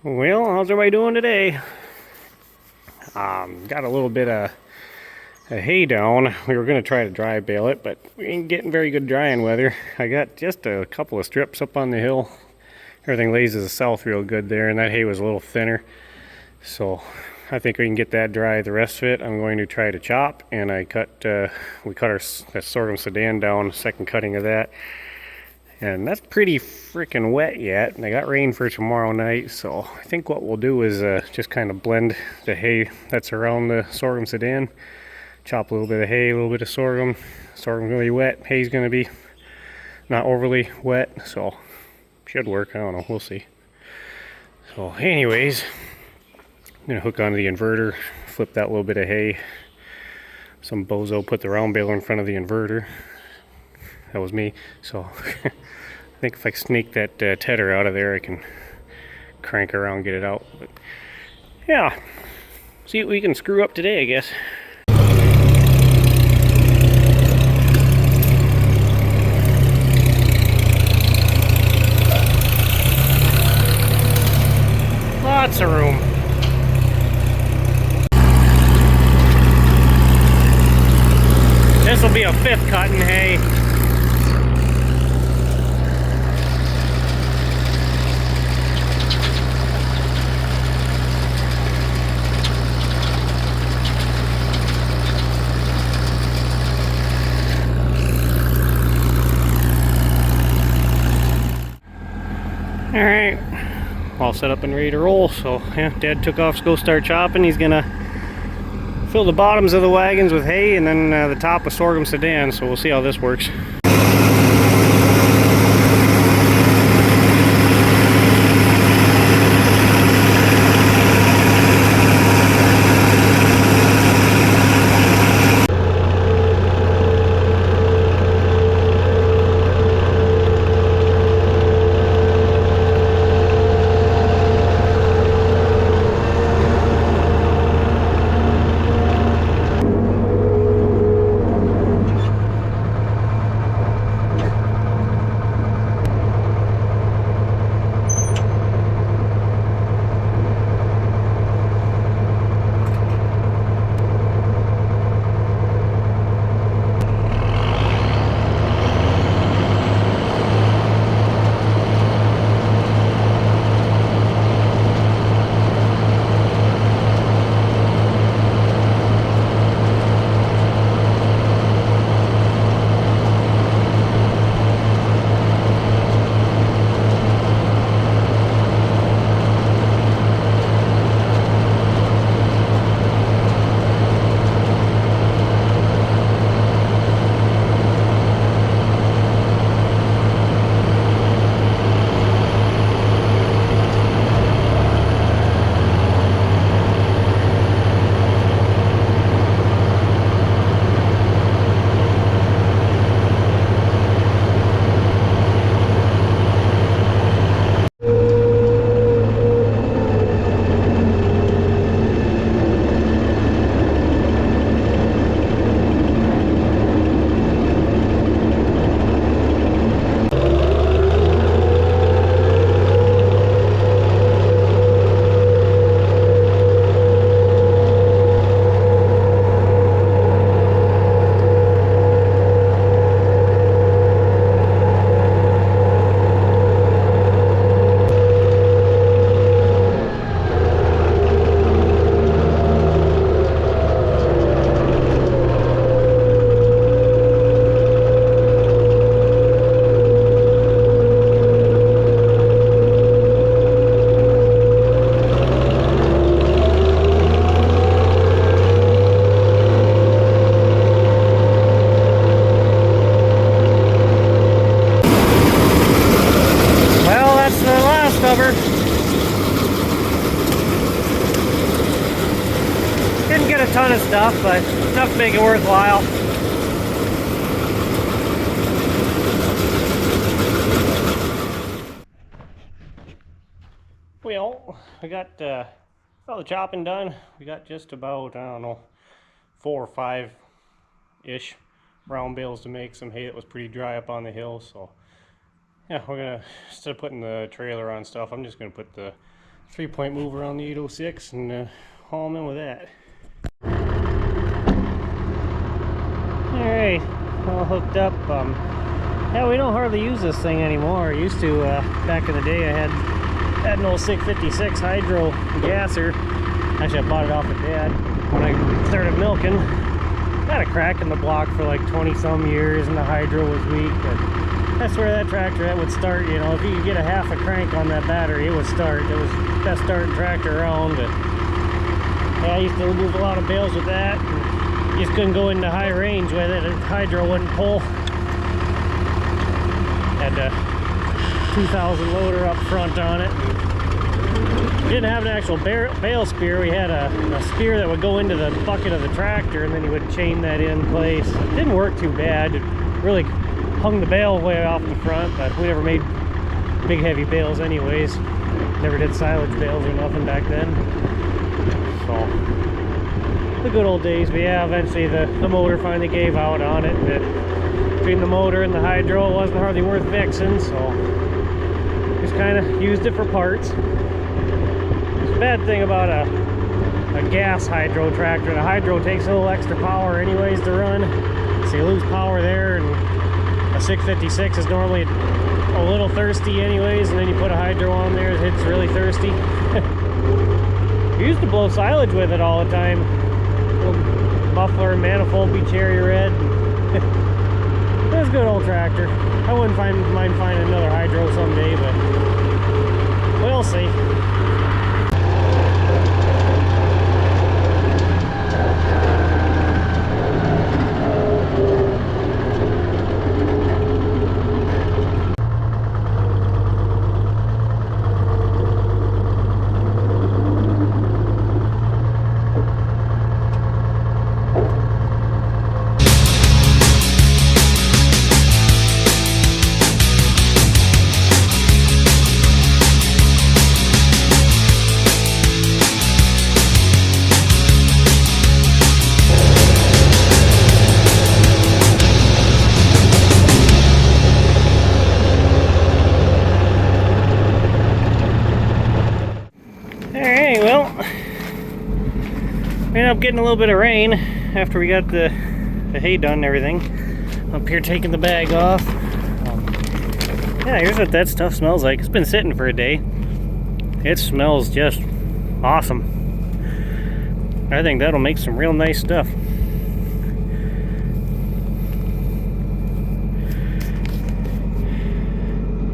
Well, how's everybody doing today? Got a little bit of hay down. We were going to try to dry bale it, but we ain't getting very good drying weather. I got just a couple of strips up on the hill. Everything lays to the south real good there, and that hay was a little thinner. So I think we can get that dry. The rest of it I'm going to try to chop, and we cut our that sorghum Sudan down, second cutting of that. And that's pretty freaking wet yet, and I got rain for tomorrow night, so I think what we'll do is just kind of blend the hay that's around the sorghum Sudan. Chop a little bit of hay, a little bit of sorghum. Sorghum's really wet, hay's going to be not overly wet, so should work. I don't know, we'll see. So anyways, I'm going to hook onto the inverter, flip that little bit of hay. Some bozo put the round baler in front of the inverter. That was me, so I think if I snake that tedder out of there, I can crank around and get it out. But yeah, see what we can screw up today, I guess. Lots of room. This will be a 5th cut in hay. Alright, all set up and ready to roll. So yeah, Dad took off to go start chopping. He's gonna fill the bottoms of the wagons with hay and then the top with sorghum Sudan, so we'll see how this works. Didn't get a ton of stuff, but enough to make it worthwhile. Well, I got all the chopping done. We got just about, I don't know, 4 or 5-ish round bales to make some hay that was pretty dry up on the hill. So yeah, we're gonna, instead of putting the trailer on stuff, I'm just gonna put the 3-point mover on the 806 and haul them in with that. Alright, all hooked up. Yeah, we don't hardly use this thing anymore. I used to, back in the day, I had an old 656 hydro gasser. Actually, I bought it off of Dad when I started milking. Had a crack in the block for like 20 some years and the hydro was weak, but that's where that tractor that would start. You know, if you could get a half a crank on that battery, it would start. It was the best starting tractor around. But yeah, I used to move a lot of bales with that. You just couldn't go into high range with it. The hydro wouldn't pull. Had a 2000 loader up front on it. We didn't have an actual bale spear. We had a spear that would go into the bucket of the tractor, and then you would chain that in place. It didn't work too bad. It really hung the bale way off the front, but we never made big heavy bales anyways. Never did silage bales or nothing back then. So, the good old days. But yeah, eventually the motor finally gave out on it. But between the motor and the hydro, it wasn't hardly worth fixing, so just kind of used it for parts. The bad thing about a gas hydro tractor, the hydro takes a little extra power anyways to run, so you lose power there, and a 656 is normally a little thirsty anyways, and then you put a hydro on there, it's really thirsty. You used to blow silage with it all the time. Little muffler and manifold be cherry red. It was a good old tractor. I wouldn't mind finding another hydro someday, but we'll see. Ended up getting a little bit of rain after we got the hay done and everything. Up here taking the bag off. Yeah, here's what that stuff smells like. It's been sitting for a day. It smells just awesome. I think that'll make some real nice stuff.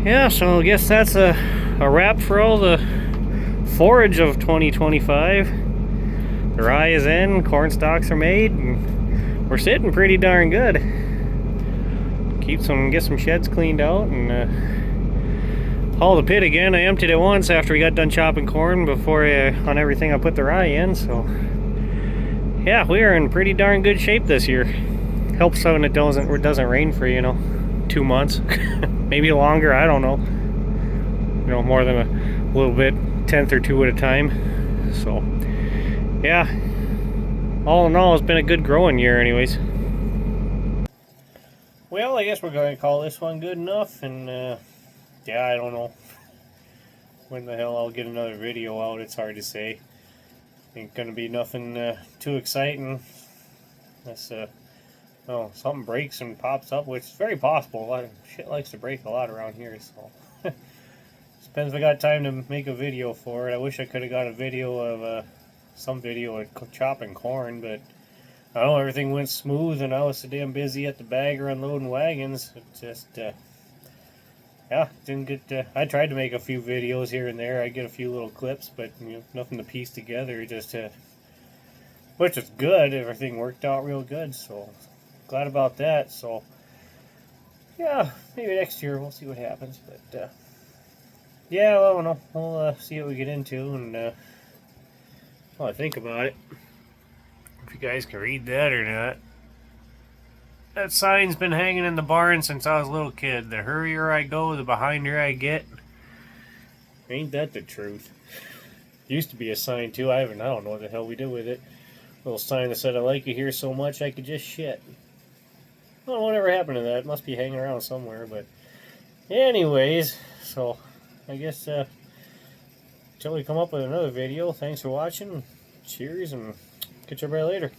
Yeah, so I guess that's a wrap for all the forage of 2025. The rye is in, corn stalks are made, and we're sitting pretty darn good. Get some sheds cleaned out and haul the pit again. I emptied it once after we got done chopping corn before on everything I put the rye in. So yeah, we are in pretty darn good shape this year. Helps when it doesn't rain for 2 months, maybe longer. I don't know. More than a little bit, tenth or two at a time. So. Yeah, all in all, it's been a good growing year anyways. Well, I guess we're going to call this one good enough, and yeah, I don't know when the hell I'll get another video out. It's hard to say. Ain't going to be nothing too exciting unless something breaks and pops up, which is very possible. A lot of shit likes to break a lot around here, so depends if I got time to make a video for it. I wish I could have got a video of some video of chopping corn, but I don't know, everything went smooth and I was so damn busy at the bagger unloading wagons. It just yeah, didn't get I tried to make a few videos here and there. I get a few little clips, but nothing to piece together, just which is good. Everything worked out real good, so glad about that. So yeah, maybe next year we'll see what happens, but yeah, well, I don't know, we'll see what we get into, and well, I think about it. If you guys can read that or not. That sign's been hanging in the barn since I was a little kid. The hurrier I go, the behinder I get. Ain't that the truth? Used to be a sign too. I don't know what the hell we did with it. Little sign that said I like you here so much I could just shit. I don't know whatever happened to that. It must be hanging around somewhere, but anyways, so I guess until we come up with another video, thanks for watching. Cheers, and catch everybody later.